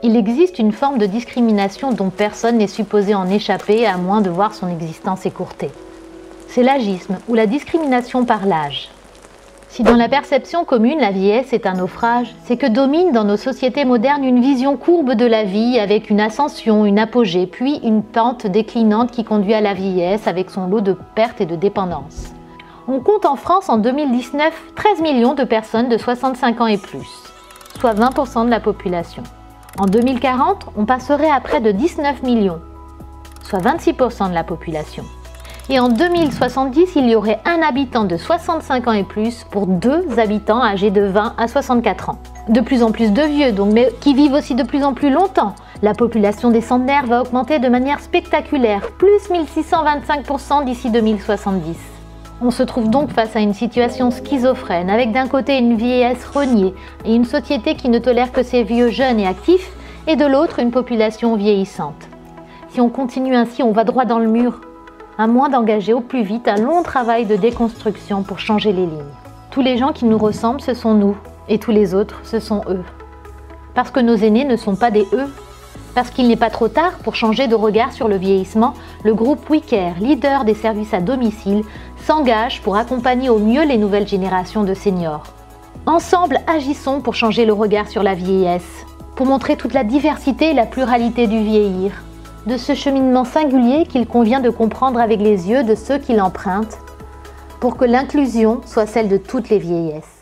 Il existe une forme de discrimination dont personne n'est supposé en échapper à moins de voir son existence écourtée. C'est l'agisme ou la discrimination par l'âge. Si dans la perception commune la vieillesse est un naufrage, c'est que domine dans nos sociétés modernes une vision courbe de la vie avec une ascension, une apogée, puis une pente déclinante qui conduit à la vieillesse avec son lot de pertes et de dépendances. On compte en France en 2019 13 millions de personnes de 65 ans et plus, soit 20% de la population. En 2040, on passerait à près de 19 millions, soit 26% de la population. Et en 2070, il y aurait un habitant de 65 ans et plus pour 2 habitants âgés de 20 à 64 ans. De plus en plus de vieux, donc, mais qui vivent aussi de plus en plus longtemps. La population des centenaires va augmenter de manière spectaculaire, plus 1625% d'ici 2070. On se trouve donc face à une situation schizophrène, avec d'un côté une vieillesse reniée et une société qui ne tolère que ses vieux jeunes et actifs, et de l'autre une population vieillissante. Si on continue ainsi, on va droit dans le mur, à moins d'engager au plus vite un long travail de déconstruction pour changer les lignes. Tous les gens qui nous ressemblent, ce sont nous, et tous les autres, ce sont eux. Parce que nos aînés ne sont pas des eux. Parce qu'il n'est pas trop tard pour changer de regard sur le vieillissement, le groupe WeCare, leader des services à domicile, s'engage pour accompagner au mieux les nouvelles générations de seniors. Ensemble, agissons pour changer le regard sur la vieillesse, pour montrer toute la diversité et la pluralité du vieillir, de ce cheminement singulier qu'il convient de comprendre avec les yeux de ceux qui l'empruntent, pour que l'inclusion soit celle de toutes les vieillesses.